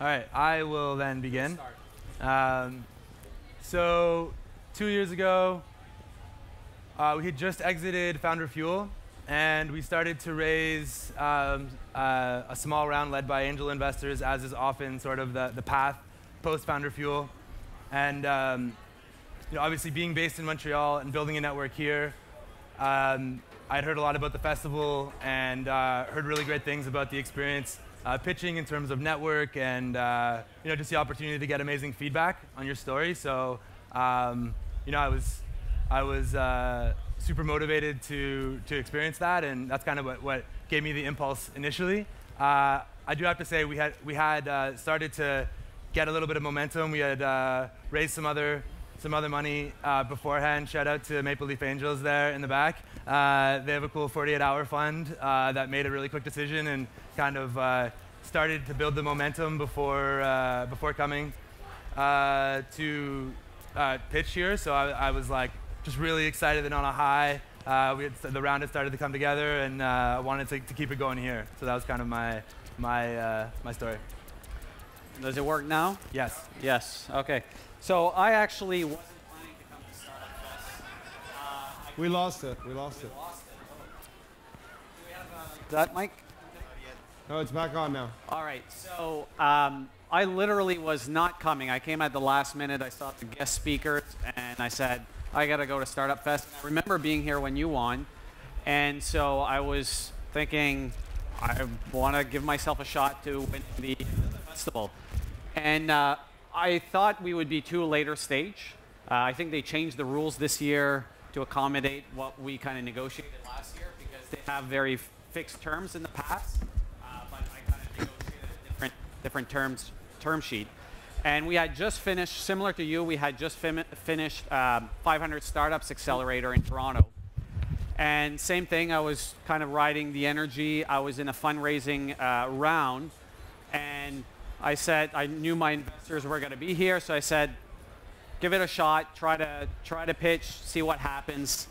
All right, I will then begin. So 2 years ago, we had just exited Founder Fuel, and we started to raise a small round led by angel investors, as is often sort of the path post-Founder Fuel. And obviously being based in Montreal and building a network here, I'd heard a lot about the festival and heard really great things about the experience pitching in terms of network and just the opportunity to get amazing feedback on your story. So I was super motivated to experience that, and that's kind of what gave me the impulse initially. I do have to say we had started to get a little bit of momentum. We had raised some other money beforehand. Shout out to Maple Leaf Angels there in the back. They have a cool 48-hour fund that made a really quick decision and kind of started to build the momentum before coming to pitch here. So I was like just really excited and on a high. The round had started to come together, and I wanted to keep it going here. So that was kind of my story. Does it work now? Yes. Yes. Okay. So I actually wasn't planning to come to Startupfest. We lost it. We lost it. Do we have that mic? No, it's back on now. All right. So I literally was not coming. I came at the last minute. I saw the guest speakers, and I said, I got to go to Startupfest. I remember being here when you won, and so I was thinking, I want to give myself a shot to win the festival. And I thought we would be too later stage. I think they changed the rules this year to accommodate what we kind of negotiated last year, because they have very fixed terms in the past. But I kind of negotiated a different term sheet. And we had just finished, similar to you, we had just finished 500 Startups Accelerator in Toronto. And same thing, I was kind of riding the energy. I was in a fundraising round, and I said, I knew my investors were going to be here, so I said, give it a shot, try to pitch, see what happens.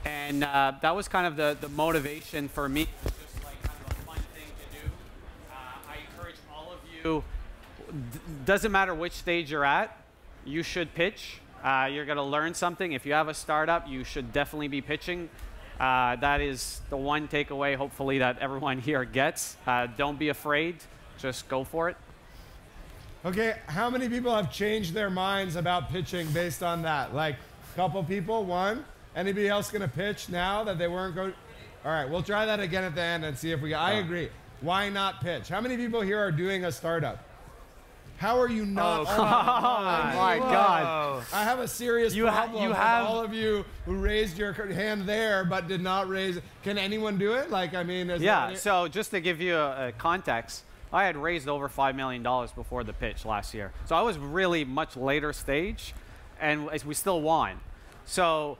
And that was kind of the motivation for me. It was just like kind of a fun thing to do. I encourage all of you, doesn't matter which stage you're at, you should pitch. You're going to learn something. If you have a startup, you should definitely be pitching. That is the one takeaway, hopefully, that everyone here gets. Don't be afraid. Just go for it. Okay, how many people have changed their minds about pitching based on that? Like a couple people, one? Anybody else going to pitch now that they weren't going? All right, we'll try that again at the end and see if we I agree. Why not pitch? How many people here are doing a startup? How are you not? Oh my God. I have a serious problem with all of you who raised your hand there but did not raise. Can anyone do it? Like, I mean, yeah, so just to give you a context, I had raised over $5 million before the pitch last year. So I was really much later stage, and we still won. So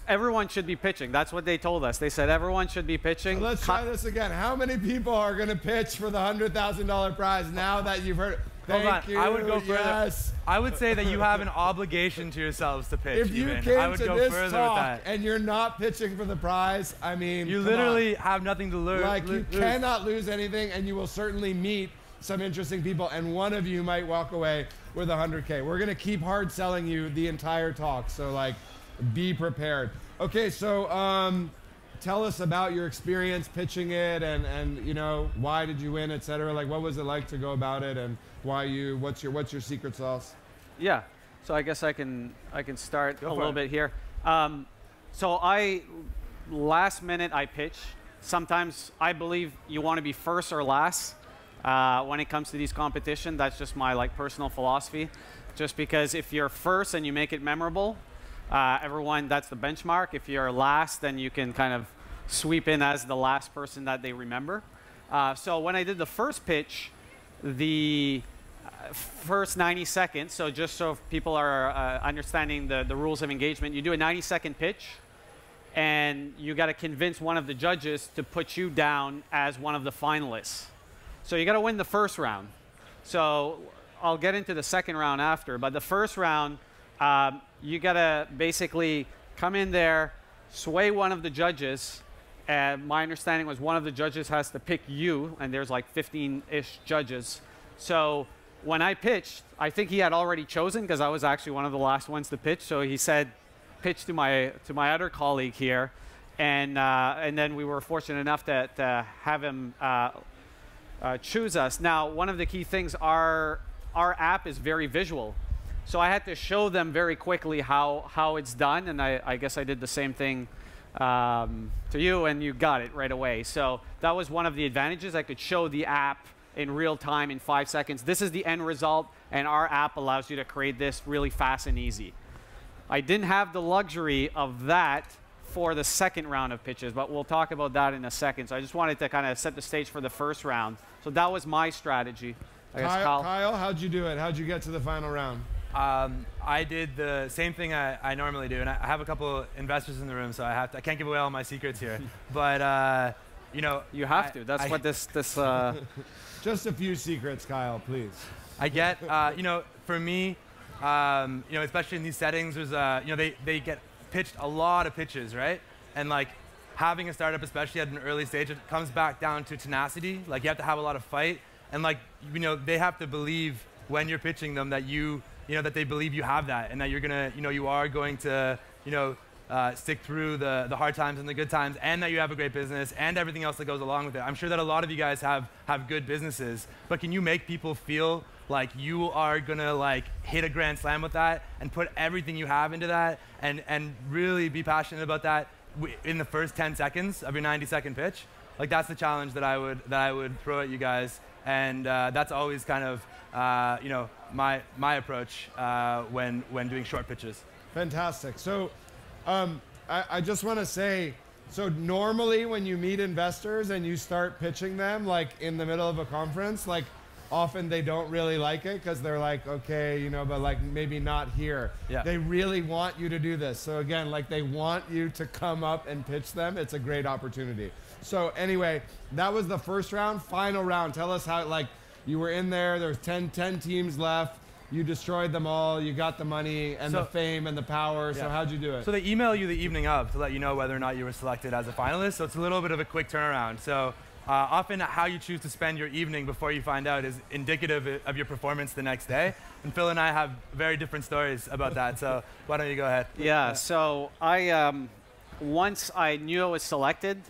everyone should be pitching. That's what they told us. They said everyone should be pitching. So let's try this again. How many people are going to pitch for the $100,000 prize now that you've heard? Thank you. I would go further. Yes. I would say that you have an obligation to yourselves to pitch. If you came to this talk and you're not pitching for the prize, I mean, you literally have nothing to lose. Like, you cannot lose anything, and you will certainly meet some interesting people, and one of you might walk away with 100K. We're going to keep hard selling you the entire talk, so like, be prepared. Okay, so tell us about your experience pitching it, and why did you win, etc. Like, what was it like to go about it, and what's your secret sauce? Yeah, so I guess I can start a little bit here. So last minute I pitch. Sometimes I believe you want to be first or last when it comes to these competitions. That's just my personal philosophy. Just because if you're first and you make it memorable, everyone, that's the benchmark. If you're last, then you can kind of sweep in as the last person that they remember. So when I did the first pitch, the first 90 seconds, so just so people are understanding the rules of engagement, you do a 90-second pitch, and you got to convince one of the judges to put you down as one of the finalists. So you got to win the first round. So I'll get into the second round after, but the first round, you got to basically come in there, sway one of the judges. My understanding was one of the judges has to pick you, and there's like 15-ish judges. So when I pitched, I think he had already chosen because I was actually one of the last ones to pitch. So he said, pitch to my other colleague here. And then we were fortunate enough to have him choose us. Now, one of the key things, our app is very visual. So I had to show them very quickly how it's done. And I guess I did the same thing to you, and you got it right away. So that was one of the advantages. I could show the app in real time in 5 seconds. This is the end result, and our app allows you to create this really fast and easy. I didn't have the luxury of that for the second round of pitches, but we'll talk about that in a second. So I just wanted to kind of set the stage for the first round. So that was my strategy. I guess, Kyle, how'd you do it? How'd you get to the final round? I did the same thing I normally do, and I have a couple investors in the room, so I can't give away all my secrets here. But you know, you have to. That's what this. Just a few secrets, Kyle, please. I get, you know, for me, you know, especially in these settings, there's, you know, they get pitched a lot of pitches, right? And like having a startup, especially at an early stage, it comes back down to tenacity. Like you have to have a lot of fight, and like, you know, they have to believe when you're pitching them that you know, that they believe you have that, and that you're gonna, you know, you are going to, you know, stick through the hard times and the good times, and that you have a great business and everything else that goes along with it. I'm sure that a lot of you guys have good businesses, but can you make people feel like you are gonna like hit a grand slam with that and put everything you have into that and really be passionate about that in the first 10 seconds of your 90-second pitch? Like that's the challenge that I would throw at you guys, and that's always kind of you know, my approach when doing short pitches. Fantastic. So I just want to say, so normally when you meet investors and you start pitching them like in the middle of a conference, like often they don't really like it because they're like, okay, you know, but like maybe not here. Yeah. They really want you to do this. So again, like they want you to come up and pitch them. It's a great opportunity. So anyway, that was the first round. Final round. Tell us how, like, you were in there. There's 10 teams left. You destroyed them all. You got the money and the fame and the power. Yeah. So how'd you do it? So they email you the evening of to let you know whether or not you were selected as a finalist. So it's a little bit of a quick turnaround. So often how you choose to spend your evening before you find out is indicative of your performance the next day. And Phil and I have very different stories about that. So why don't you go ahead? Yeah. So I once I knew I was selected,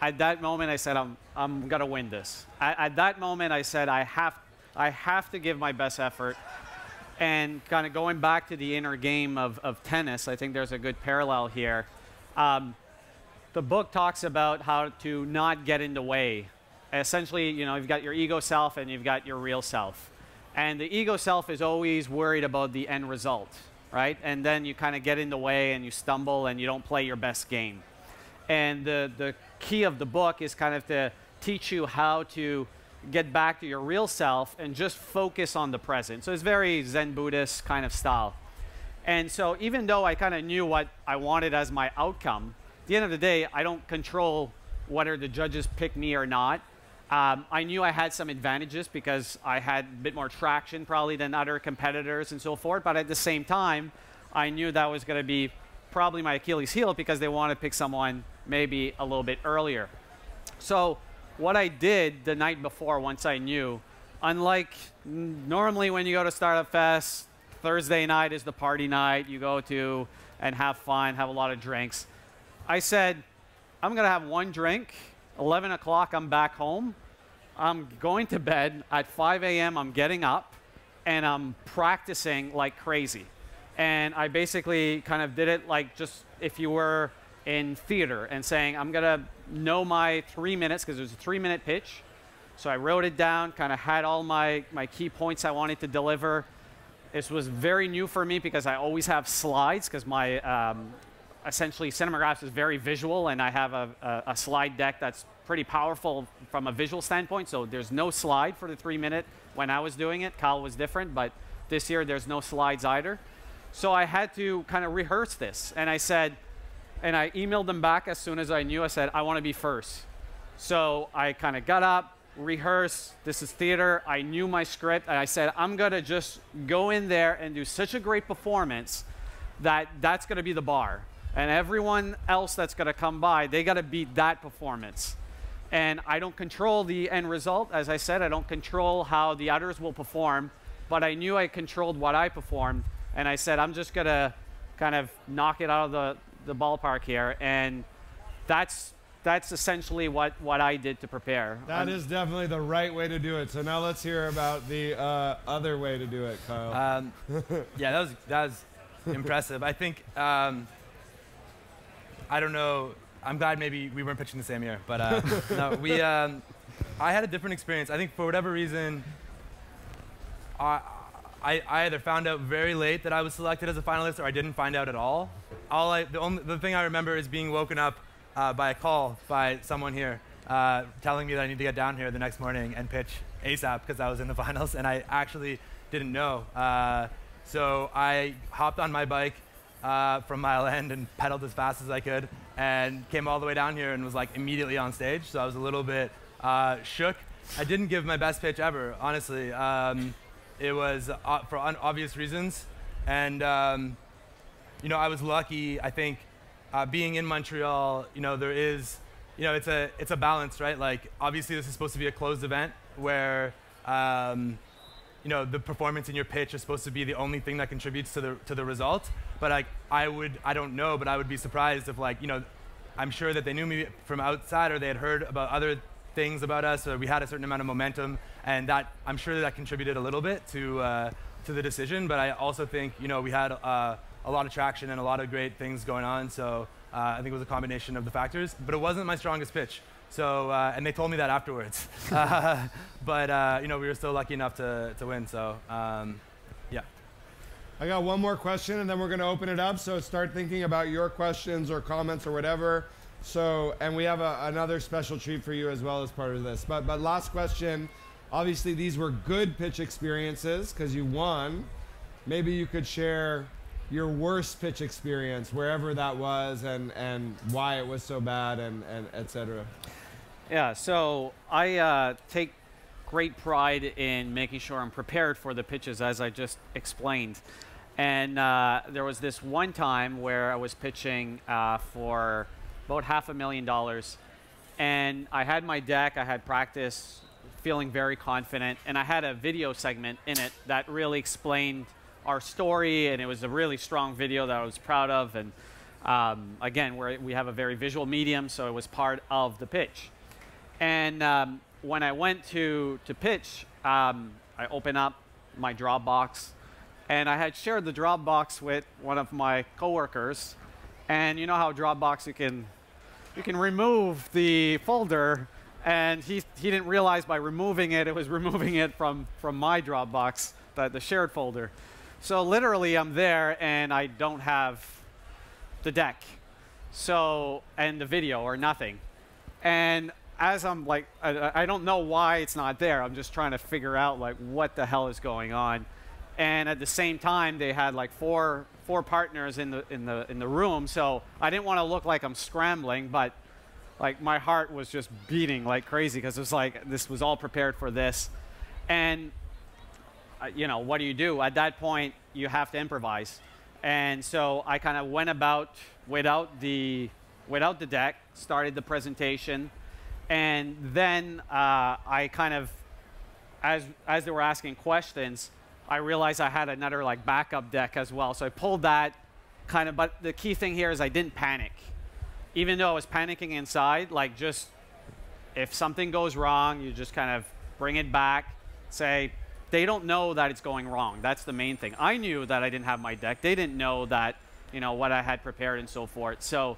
at that moment I said I'm gonna win this. At that moment I said I have to give my best effort. And kind of going back to the inner game of tennis, I think there's a good parallel here. The book talks about how to not get in the way. Essentially, you know, you've got your ego self and you've got your real self. And the ego self is always worried about the end result, right? And then you kind of get in the way and you stumble and you don't play your best game. And the key of the book is kind of to teach you how to get back to your real self and just focus on the present. So it's very Zen Buddhist kind of style. And so even though I kind of knew what I wanted as my outcome, at the end of the day, I don't control whether the judges pick me or not. I knew I had some advantages because I had a bit more traction probably than other competitors and so forth. But at the same time, I knew that was going to be probably my Achilles heel because they want to pick someone maybe a little bit earlier. So what I did the night before, once I knew, unlike normally when you go to Startupfest, Thursday night is the party night, you go to and have fun, have a lot of drinks. I said, I'm going to have one drink, 11 o'clock I'm back home, I'm going to bed, at 5 a.m. I'm getting up, and I'm practicing like crazy. And I basically kind of did it like just if you were in theater and saying, I'm going to know my 3 minutes, because it was a 3-minute pitch. So I wrote it down, kind of had all my key points I wanted to deliver. This was very new for me because I always have slides, because my essentially Cinemagraphs is very visual, and I have a slide deck that's pretty powerful from a visual standpoint. So there's no slide for the 3-minute. When I was doing it, Kyle was different, but this year there's no slides either. So I had to kind of rehearse this, and I said, and I emailed them back as soon as I knew. I said, I want to be first. So I kind of got up, rehearsed. This is theater. I knew my script. And I said, I'm going to just go in there and do such a great performance that that's going to be the bar. And everyone else that's going to come by, they got to beat that performance. And I don't control the end result. As I said, I don't control how the others will perform, but I knew I controlled what I performed. And I said, I'm just going to kind of knock it out of the ballpark here. And that's essentially what I did to prepare. That is definitely the right way to do it. So now let's hear about the other way to do it, Kyle. Yeah, that was impressive. I think, I don't know, I'm glad maybe we weren't pitching the same year, but no, I had a different experience. I think for whatever reason, I either found out very late that I was selected as a finalist or I didn't find out at all. The thing I remember is being woken up by a call by someone here telling me that I need to get down here the next morning and pitch ASAP because I was in the finals, and I actually didn't know. So I hopped on my bike from Mile End and pedaled as fast as I could and came all the way down here and was like immediately on stage. So I was a little bit shook. I didn't give my best pitch ever, honestly. It was for obvious reasons. And, you know, I was lucky, I think, being in Montreal, you know, there is, you know, it's a balance, right? Like, obviously this is supposed to be a closed event where, you know, the performance in your pitch is supposed to be the only thing that contributes to the result. But like, I don't know, but I would be surprised if, like, you know, I'm sure that they knew me from outside or they had heard about other things about us, or we had a certain amount of momentum, and that I'm sure that contributed a little bit to the decision. But I also think, you know, we had a lot of traction and a lot of great things going on. So I think it was a combination of the factors, but it wasn't my strongest pitch. So, and they told me that afterwards. But, you know, we were still lucky enough to win. So, yeah. I got one more question, and then we're going to open it up. So start thinking about your questions or comments or whatever. So, and we have another special treat for you as well as part of this. But last question. Obviously, these were good pitch experiences because you won. Maybe you could share your worst pitch experience, wherever that was, and why it was so bad, and et cetera. Yeah, so I take great pride in making sure I'm prepared for the pitches, as I just explained. And there was this one time where I was pitching for about $500,000, and I had my deck, I had practice, feeling very confident, and I had a video segment in it that really explained our story, and it was a really strong video that I was proud of. And again, we have a very visual medium, so it was part of the pitch. And when I went to pitch, I opened up my Dropbox, and I had shared the Dropbox with one of my coworkers. And you know how Dropbox, you can remove the folder, and he didn't realize by removing it, it was removing it from my Dropbox, the shared folder. So literally, I'm there, and I don't have the deck, and the video or nothing. And as I'm like, I don't know why it's not there. I'm just trying to figure out like what the hell is going on. And at the same time, they had like four partners in the room. So I didn't want to look like I'm scrambling, but like my heart was just beating like crazy because it was like this was all prepared for this. And you know, what do you do? At that point, you have to improvise. And so I kind of went about without the deck, started the presentation, and then I kind of, as they were asking questions, I realized I had another like backup deck as well. So I pulled that kind of, but the key thing here is I didn't panic. Even though I was panicking inside, like just if something goes wrong, you just kind of bring it back, say, they don't know that it's going wrong. That's the main thing. I knew that I didn't have my deck. They didn't know that, you know, what I had prepared and so forth. So,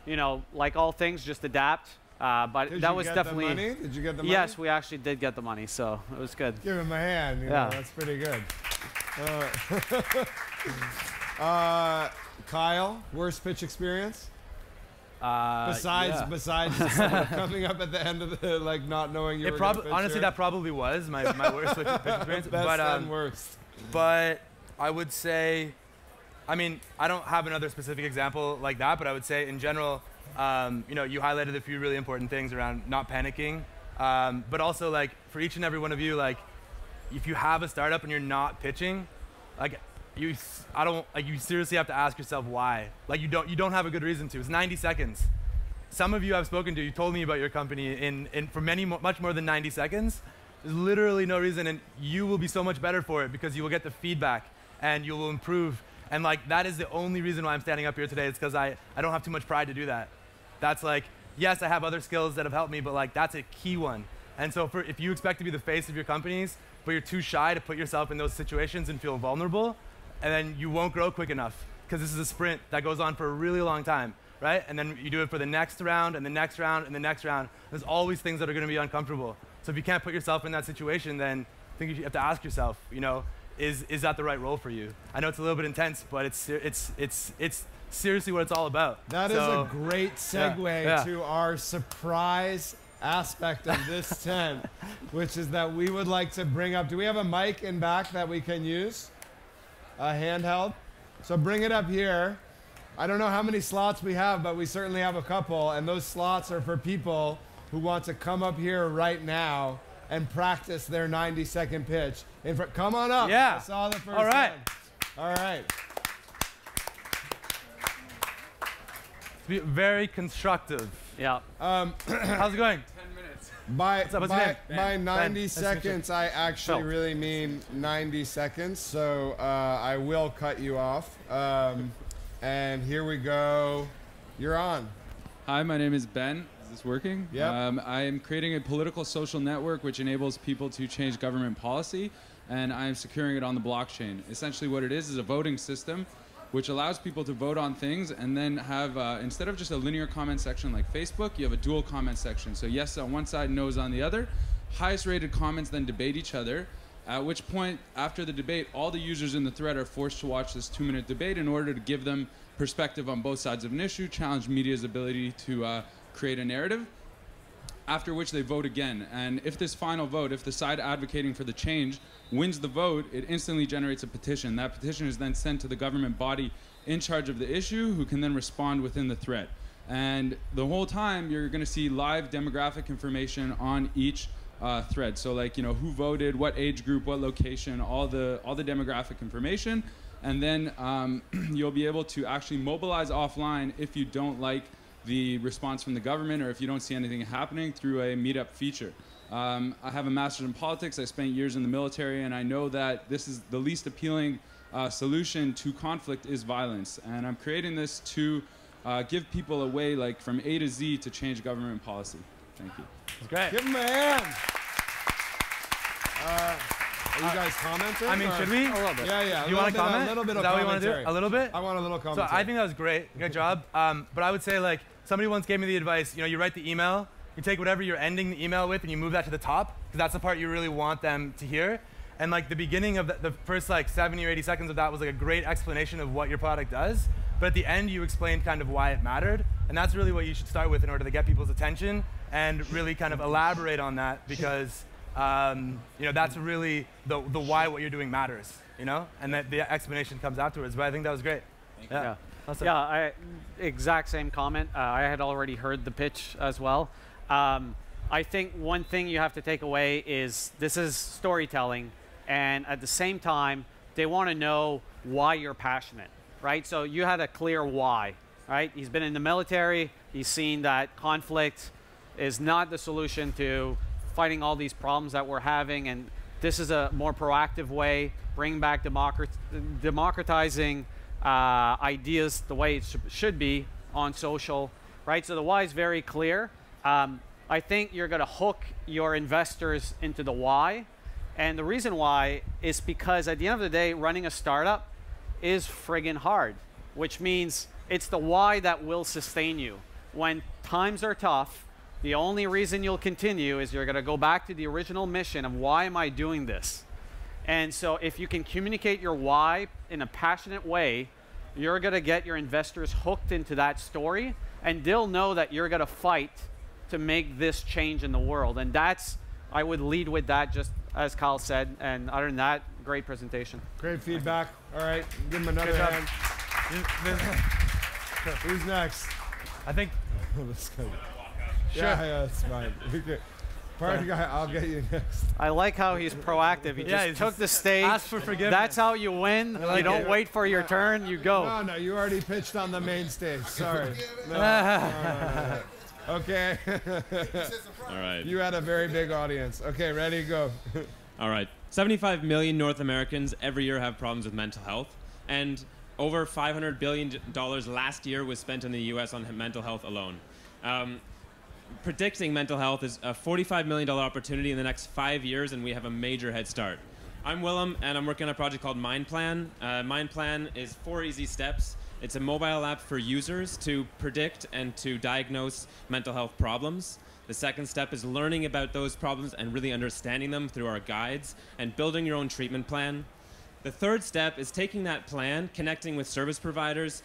you know, like all things, just adapt. But that was definitely. Did you get the money? Did you get the money? Yes, we actually did get the money, so it was good. Give him a hand. You know, that's pretty good. Kyle, worst pitch experience? Besides just coming up at the end of the like not knowing you were going to pitch honestly, here? that probably was my worst pitch experience. Best and worst. But I would say, I mean, I don't have another specific example like that, but I would say in general, you know, you highlighted a few really important things around not panicking, but also like for each and every one of you, like if you have a startup and you're not pitching, like you seriously have to ask yourself why. Like you don't have a good reason to. It's 90 seconds some of you I've spoken to, you told me about your company for much more than 90 seconds. There's literally no reason, and you will be so much better for it because you will get the feedback and you will improve. And like, that is the only reason why I'm standing up here today. It's because I don't have too much pride to do that. That's like, yes, I have other skills that have helped me, but like, that's a key one. And so if you expect to be the face of your companies, but you're too shy to put yourself in those situations and feel vulnerable, and then you won't grow quick enough because this is a sprint that goes on for a really long time, right? And then you do it for the next round and the next round and the next round. There's always things that are going to be uncomfortable. So if you can't put yourself in that situation, then I think you have to ask yourself, you know, is that the right role for you? I know it's a little bit intense, but it's seriously what it's all about. That is a great segue to our surprise aspect of this tent, which is that we would like to bring up, do we have a mic in back that we can use? A handheld? So bring it up here. I don't know how many slots we have, but we certainly have a couple, and those slots are for people who want to come up here right now and practice their 90-second pitch. Come on up. Yeah. I saw the first All right. one. All right. Be very constructive. Yeah. How's it going? 10 minutes. By 90 Ben. seconds, I actually Phil. really mean 90 seconds, so I will cut you off. And here we go. You're on. Hi, my name is Ben. Is this working? Yeah. I am creating a political social network which enables people to change government policy, and I am securing it on the blockchain. Essentially what it is a voting system which allows people to vote on things and then have, instead of just a linear comment section like Facebook, you have a dual comment section. So yes on one side, no's on the other. Highest rated comments then debate each other, at which point, after the debate, all the users in the thread are forced to watch this 2-minute debate in order to give them perspective on both sides of an issue, challenge media's ability to create a narrative, after which they vote again. And if this final vote, if the side advocating for the change wins the vote, it instantly generates a petition. That petition is then sent to the government body in charge of the issue, who can then respond within the thread. And the whole time, you're going to see live demographic information on each thread. So like, you know, who voted, what age group, what location, all the demographic information. And then you'll be able to actually mobilize offline if you don't like the response from the government or if you don't see anything happening through a meetup feature. I have a master's in politics. I spent years in the military, and I know that this is the least appealing solution to conflict is violence. And I'm creating this to give people a way, like from A to Z, to change government policy. Thank you. That's great. Give him a hand. Are you guys commenting? I mean, should we? A little bit. Yeah. You want to comment? A little bit Is of that what you want to commentary. do? A little bit? I want a little So commentary. I think that was great. Good job. But I would say, like, somebody once gave me the advice, you know, you write the email, you take whatever you're ending the email with and you move that to the top, because that's the part you really want them to hear. And like the beginning of the first like 70 or 80 seconds of that was like a great explanation of what your product does. But at the end, you explained kind of why it mattered. And that's really what you should start with in order to get people's attention and really kind of elaborate on that, because you know, that's really the why what you're doing matters, you know? And that the explanation comes afterwards. But I think that was great. Yeah. Awesome. Yeah, exact same comment. I had already heard the pitch as well. I think one thing you have to take away is this is storytelling, and at the same time, they want to know why you're passionate, right? So you had a clear why, right? He's been in the military. He's seen that conflict is not the solution to fighting all these problems that we're having, and this is a more proactive way, bring back democratizing ideas the way it should be on social, right? So the why is very clear. I think you're going to hook your investors into the why. And the reason why is because at the end of the day, running a startup is friggin' hard, which means it's the why that will sustain you. When times are tough, the only reason you'll continue is you're going to go back to the original mission of why am I doing this? And so if you can communicate your why in a passionate way, you're going to get your investors hooked into that story, and they'll know that you're going to fight to make this change in the world. And that's, I would lead with that, just as Kyle said. And other than that, great presentation. Great feedback. All right, give him another hand. Who's next? I think. Let's go. Sure. Yeah, that's fine. Party guy, I'll get you next. I like how he's proactive. He just took the stage. Ask for forgiveness. That's how you win. like you don't it. wait for your turn. You go. No, you already pitched on the main stage. Sorry. No. Okay. All right. You had a very big audience. Okay, ready, go. All right. 75 million North Americans every year have problems with mental health, and over $500 billion last year was spent in the U.S. on mental health alone. Predicting mental health is a $45 million opportunity in the next 5 years, and we have a major head start. I'm Willem, and I'm working on a project called MindPlan. MindPlan is 4 easy steps. It's a mobile app for users to predict and to diagnose mental health problems. The second step is learning about those problems and really understanding them through our guides and building your own treatment plan. The third step is taking that plan, connecting with service providers,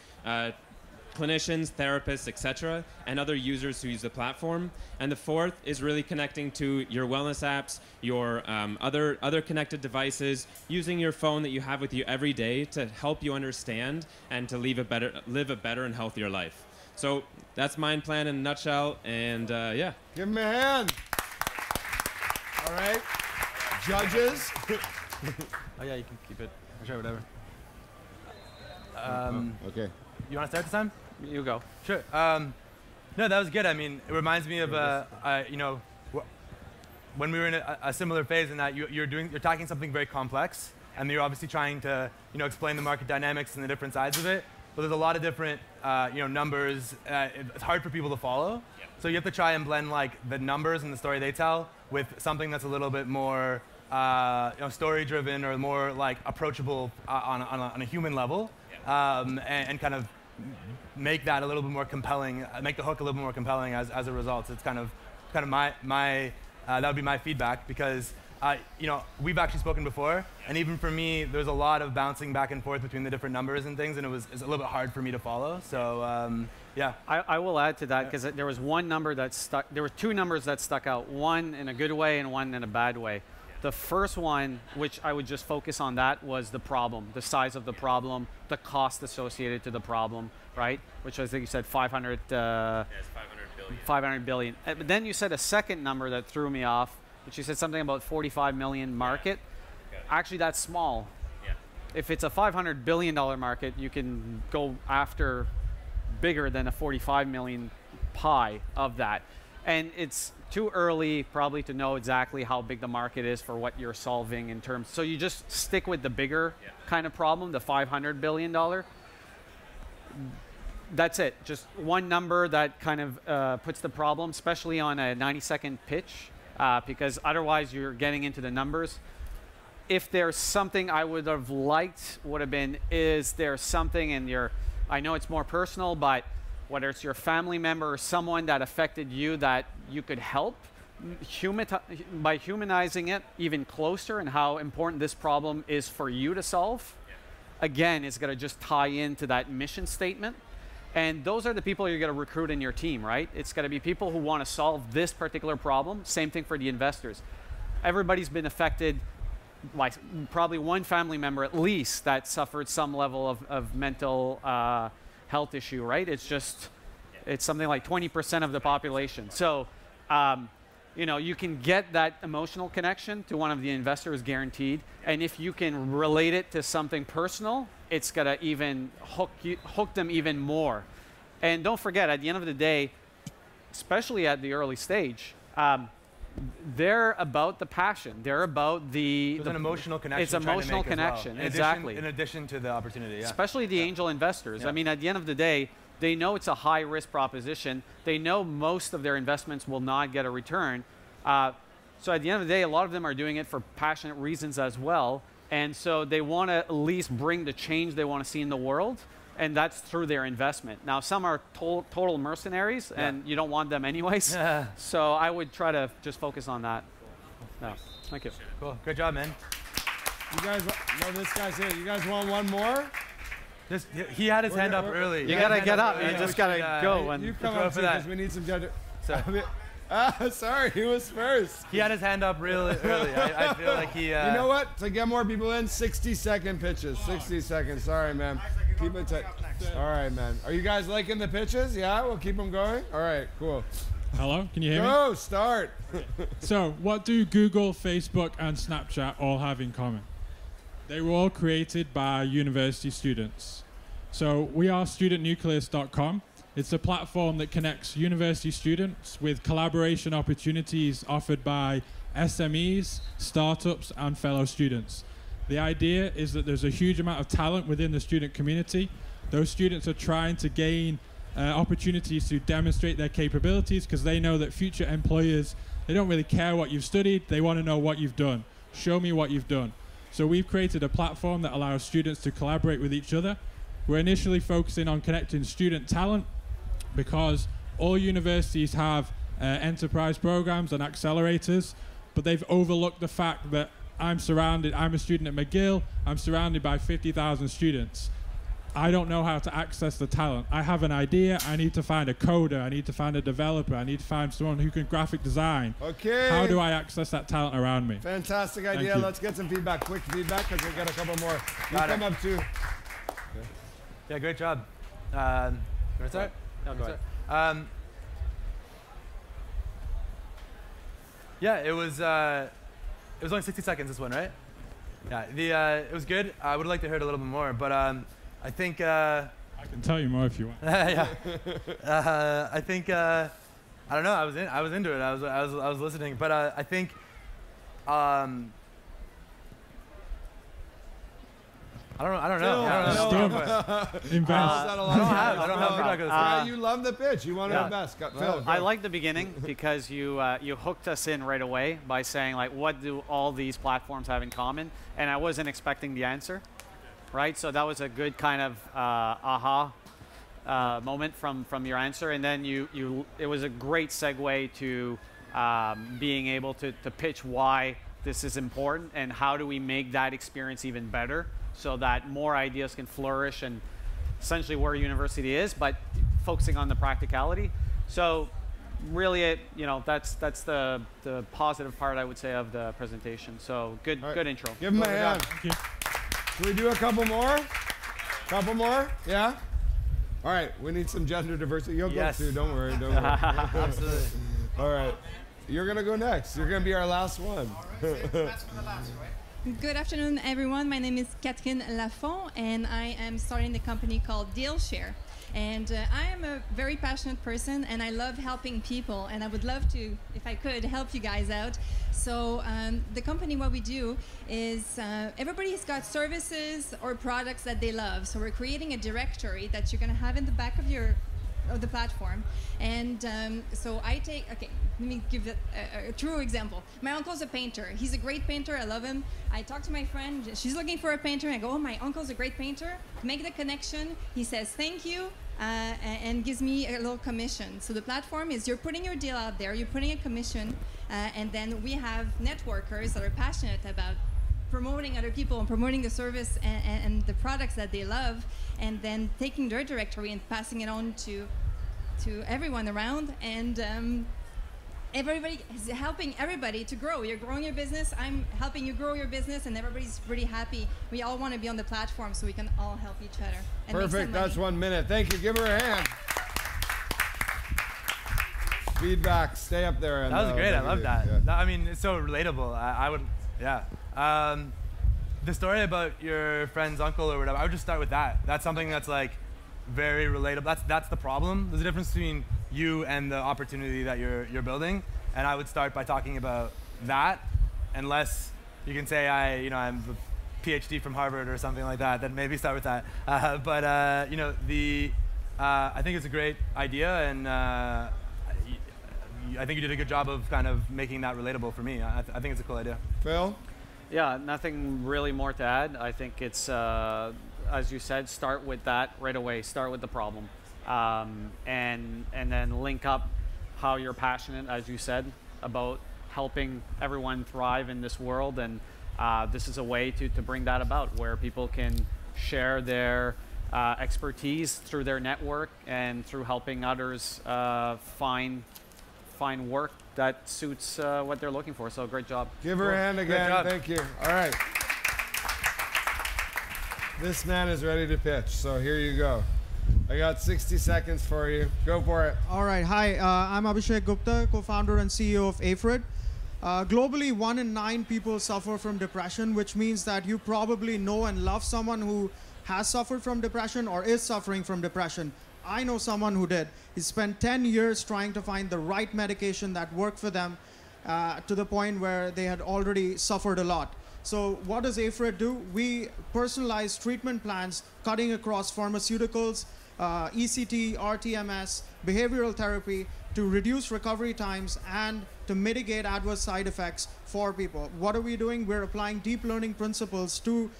clinicians, therapists, etc., and other users who use the platform. And the fourth is really connecting to your wellness apps, your other connected devices, using your phone that you have with you every day to help you understand and to live a better and healthier life. So that's MindPlan in a nutshell, and yeah. Give him a hand. All right. Judges. Oh yeah, you can keep it. Sure, whatever. Okay. You want to start this time? You go. Sure. No, that was good. I mean, it reminds me of you know, when we were in a similar phase in that you're tackling something very complex, and you're obviously trying to explain the market dynamics and the different sides of it. But there's a lot of different numbers. It's hard for people to follow. Yep. So you have to try and blend like the numbers and the story they tell with something that's a little bit more story-driven or more like approachable on a human level, and kind of make that a little bit more compelling, make the hook a little bit more compelling as a result. So it's kind of my that would be my feedback, because we've actually spoken before, and even for me, there's a lot of bouncing back and forth between the different numbers and things, and it's a little bit hard for me to follow. So yeah. I will add to that, because there was one number that stuck. There were 2 numbers that stuck out, one in a good way and one in a bad way. The first one, which I would just focus on, that was the problem, the size of the problem, the cost associated to the problem, right? Which I think you said 500. Yeah, it's 500 billion. 500 billion. But then you said a second number that threw me off, which you said something about 45 million market. Yeah. Actually, that's small. Yeah. If it's a $500 billion market, you can go after bigger than a 45 million pie of that. And it's too early probably to know exactly how big the market is for what you're solving in terms. So you just stick with the bigger kind of problem, the $500 billion. That's it. Just one number that kind of puts the problem, especially on a 90-second pitch, because otherwise you're getting into the numbers. If there's something I would have liked, would have been, is there something in your, I know it's more personal, but whether it's your family member or someone that affected you that you could help, by humanizing it even closer and how important this problem is for you to solve, again, it's going to just tie into that mission statement. And those are the people you're going to recruit in your team, right? It's going to be people who want to solve this particular problem. Same thing for the investors. Everybody's been affected, like probably one family member at least that suffered some level of mental health issue, right? It's just, it's something like 20% of the population. So, you can get that emotional connection to one of the investors guaranteed. And if you can relate it to something personal, it's gonna even hook them even more. And don't forget, at the end of the day, especially at the early stage, they're about the passion. They're about There's an emotional connection. It's emotional connection, well. exactly. In addition to the opportunity, yeah. Especially the angel investors. Yeah. I mean, at the end of the day, they know it's a high-risk proposition. They know most of their investments will not get a return. So at the end of the day, a lot of them are doing it for passionate reasons as well. And so they want to at least bring the change they want to see in the world, and that's through their investment. Now, some are total mercenaries, and you don't want them anyways. So I would try to just focus on that. No, thank you. Cool. Great job, man. You guys, no, this guy's here. You guys want one more? He had his hand up early. You got to get up. You just got to go. You come up too, because we need some judges. Sorry, he was first. He had his hand up really early. I feel like he... You know what? To get more people in, 60-second pitches. 60 seconds. Sorry, man. Keep it tight. All right, man. Are you guys liking the pitches? Yeah? We'll keep them going? All right, cool. Hello, can you hear me? Go, start. So, what do Google, Facebook, and Snapchat all have in common? They were all created by university students. So, we are studentnucleus.com. It's a platform that connects university students with collaboration opportunities offered by SMEs, startups, and fellow students. The idea is that there's a huge amount of talent within the student community. Those students are trying to gain opportunities to demonstrate their capabilities because they know that future employers, they don't really care what you've studied, they want to know what you've done. Show me what you've done. So we've created a platform that allows students to collaborate with each other. We're initially focusing on connecting student talent because all universities have enterprise programs and accelerators, but they've overlooked the fact that I'm a student at McGill, I'm surrounded by 50,000 students. I don't know how to access the talent. I have an idea, I need to find a coder, I need to find a developer, I need to find someone who can graphic design. Okay. How do I access that talent around me? Fantastic idea. Let's get some feedback, quick feedback, because we've got a couple more. You come up to. Yeah, great job. You want to start? No, go ahead. Yeah, it was only 60 seconds, this one, right? Yeah, it was good. I would like to hear it a little bit more, but I think I can tell you more if you want. yeah. I think I don't know. I was into it. I was listening, but I think I don't know. I don't have feedback on this. You love the pitch. You want to invest. Phil, I like the beginning because you hooked us in right away by saying, like, what do all these platforms have in common? And I wasn't expecting the answer, right? So that was a good kind of aha moment from your answer. And then it was a great segue to being able to pitch why this is important and how do we make that experience even better, so that more ideas can flourish and essentially where university is, but focusing on the practicality. So really, that's the positive part, I would say, of the presentation. So good intro. Give him a hand. Can we do a couple more? Couple more? Yeah? All right, we need some gender diversity. You'll go too, don't worry. Absolutely. All right, you're gonna go next. You're gonna be our last one. Good afternoon, everyone. My name is Catherine Lafont, and I am starting the company called DealShare. And I am a very passionate person, and I love helping people, and I would love to, if I could, help you guys out. So the company, what we do is everybody's got services or products that they love. So we're creating a directory that you're going to have in the back of the platform. And so I let me give a true example. My uncle's a painter. He's a great painter. I love him. I talk to my friend. She's looking for a painter. And I go, oh, my uncle's a great painter. Make the connection. He says, thank you, and gives me a little commission. So the platform is you're putting your deal out there. You're putting a commission. And then we have networkers that are passionate about promoting other people and promoting the service and the products that they love, and then taking their directory and passing it on to everyone around, and everybody is helping everybody to grow. You're growing your business, I'm helping you grow your business, and everybody's pretty happy. We all want to be on the platform so we can all help each other. And perfect, that's 1 minute. Thank you, give her a hand. Feedback, stay up there. That was great, I love that. Yeah. I mean, it's so relatable. I would, yeah. The story about your friend's uncle or whatever, I would just start with that. That's something that's like very relatable. That's the problem. There's a difference between you and the opportunity that you're building. And I would start by talking about that, unless you can say I'm a PhD from Harvard or something like that. Then maybe start with that. I think it's a great idea, and I think you did a good job of kind of making that relatable for me. I think it's a cool idea. Phil? Yeah, nothing really more to add. I think it's, as you said, start with that right away. Start with the problem, and then link up how you're passionate, as you said, about helping everyone thrive in this world. And this is a way to bring that about, where people can share their expertise through their network and through helping others find work that suits what they're looking for. So great job. Give her a hand again. Thank you. All right. This man is ready to pitch, so here you go. I got 60 seconds for you. Go for it. All right. Hi, I'm Abhishek Gupta, co-founder and CEO of AFRID. Globally, 1 in 9 people suffer from depression, which means that you probably know and love someone who has suffered from depression or is suffering from depression. I know someone who did. He spent 10 years trying to find the right medication that worked for them to the point where they had already suffered a lot. So what does AFRID do? We personalize treatment plans cutting across pharmaceuticals, ECT, RTMS, behavioral therapy to reduce recovery times and to mitigate adverse side effects for people. What are we doing? We're applying deep learning principles to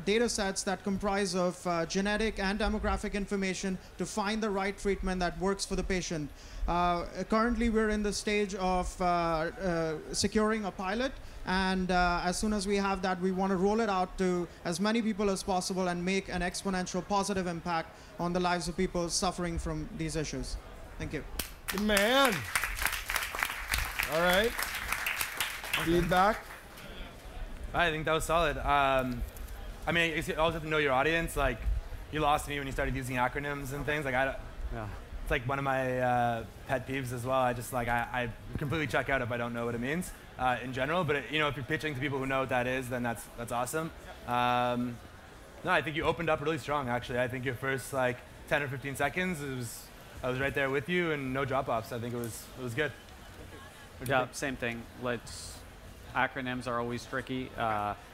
data sets that comprise of genetic and demographic information to find the right treatment that works for the patient. Currently, we're in the stage of securing a pilot, and as soon as we have that, we want to roll it out to as many people as possible and make an exponential positive impact on the lives of people suffering from these issues. Thank you. Good man. All right. Feedback? I think that was solid. I mean, you always have to know your audience. Like, you lost me when you started using acronyms and things. Like, it's like one of my pet peeves as well. I completely check out if I don't know what it means in general. But if you're pitching to people who know what that is, then that's awesome. No, I think you opened up really strong. Actually, I think your first 10 or 15 seconds, I was right there with you, and no drop-offs. I think it was good. Yeah, same thing. Acronyms are always tricky.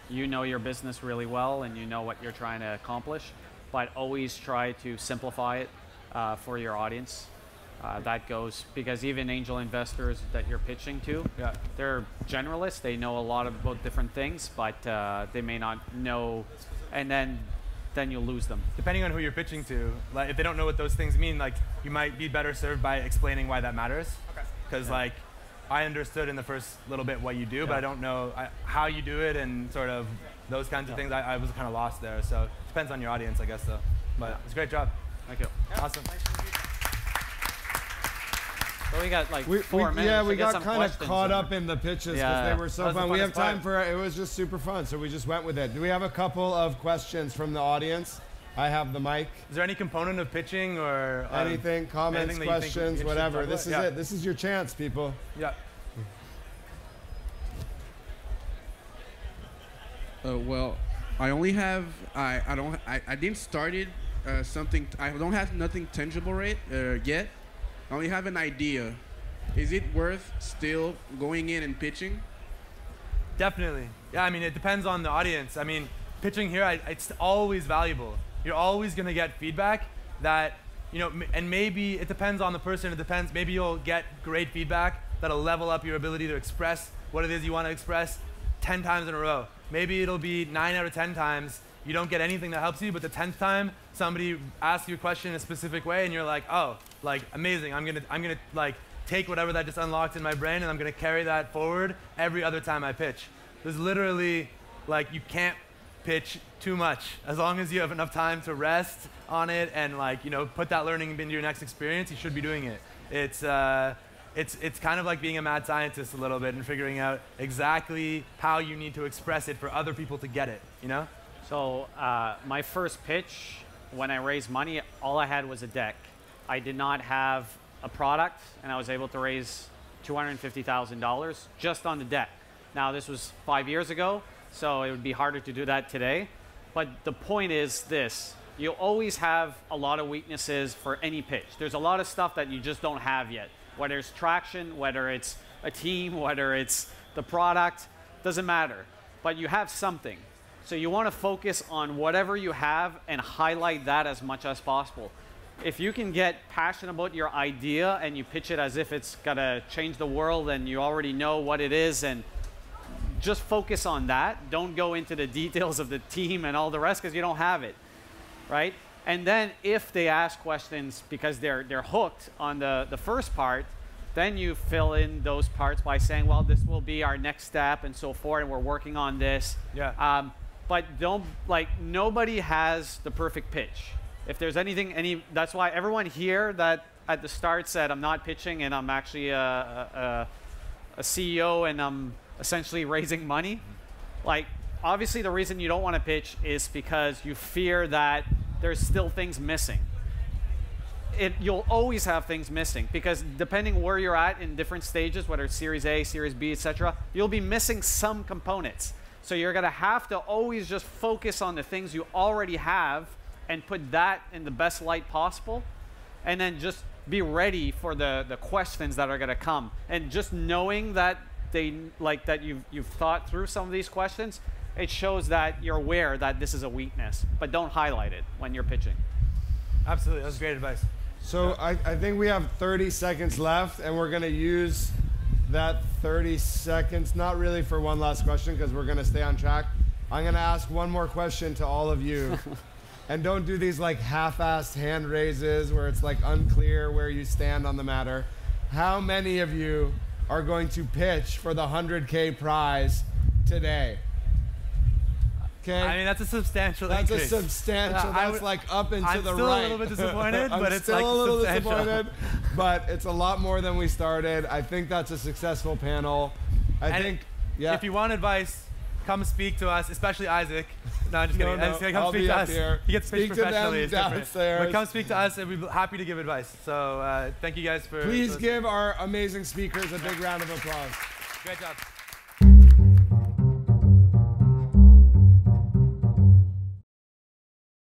You know your business really well, and you know what you're trying to accomplish, but always try to simplify it for your audience. That goes because even angel investors that you're pitching to, they're generalists. They know a lot about different things, but they may not know, and then you'll lose them. Depending on who you're pitching to, if they don't know what those things mean, you might be better served by explaining why that matters. Okay. Because I understood in the first little bit what you do, but I don't know how you do it and sort of those kinds of things. I was kind of lost there. So it depends on your audience, I guess, though. But it's a great job. Thank you. Awesome. So we got 4 minutes. Yeah, we got kind of caught up in the pitches because they were so fun. We have time for it. Was just super fun, so we just went with it. Do we have a couple of questions from the audience? I have the mic. Is there any component of pitching or anything, comments, questions, whatever? This is it. This is your chance, people. Yeah. Well, I only have I didn't started something. I don't have nothing tangible yet. I only have an idea. Is it worth still going in and pitching? Definitely. Yeah, I mean, it depends on the audience. I mean, pitching here, it's always valuable. You're always going to get feedback that, and maybe it depends on the person. It depends. Maybe you'll get great feedback that'll level up your ability to express what it is you want to express 10 times in a row. Maybe it'll be 9 out of 10 times you don't get anything that helps you, but the 10th time somebody asks you a question in a specific way and you're like, oh, amazing. I'm gonna take whatever that just unlocked in my brain and I'm gonna carry that forward every other time I pitch. There's literally, you can't pitch too much. As long as you have enough time to rest on it and put that learning into your next experience, you should be doing it. It's kind of like being a mad scientist a little bit and figuring out exactly how you need to express it for other people to get it, So my first pitch, when I raised money, all I had was a deck. I did not have a product, and I was able to raise $250,000 just on the deck. Now, this was 5 years ago, so it would be harder to do that today. But the point is this. You'll always have a lot of weaknesses for any pitch. There's a lot of stuff that you just don't have yet. Whether it's traction, whether it's a team, whether it's the product, doesn't matter. But you have something. So you want to focus on whatever you have and highlight that as much as possible. If you can get passionate about your idea and you pitch it as if it's going to change the world and you already know what it is, and just focus on that. Don't go into the details of the team and all the rest because you don't have it, right? And then if they ask questions because they're hooked on the first part, then you fill in those parts by saying, well, this will be our next step and so forth, and we're working on this. Yeah. But don't, nobody has the perfect pitch. If there's that's why everyone here that at the start said, I'm not pitching and I'm actually a CEO and I'm essentially raising money. Obviously the reason you don't want to pitch is because you fear that there's still things missing. You'll always have things missing because depending where you're at in different stages, whether it's Series A, Series B, etc., you'll be missing some components. So you're going to have to always just focus on the things you already have and put that in the best light possible. and then just be ready for the questions that are going to come. And just knowing that that you've thought through some of these questions, it shows that you're aware that this is a weakness, but don't highlight it when you're pitching. Absolutely, that's great advice. So I think we have 30 seconds left, and we're going to use that 30 seconds, not really for one last question, because we're going to stay on track. I'm going to ask one more question to all of you. And don't do these like half-assed hand raises where it's like unclear where you stand on the matter. How many of you are going to pitch for the 100K prize today? Okay. I mean, that's a substantial That's increase. a substantial. That's like up and to the right. I'm still a little bit disappointed, but it's like a little substantial. disappointed, but it's a lot more than we started. I think that's a successful panel. I think, yeah. If you want advice, come speak to us, especially Isaac. No, I'm just kidding. No, Come I'll speak be to up us. here. He gets Speak pitched to them professionally. It's different. downstairs. But come speak to us, and we'd be happy to give advice. So thank you guys for. Please give our amazing speakers a big round of applause. Great job.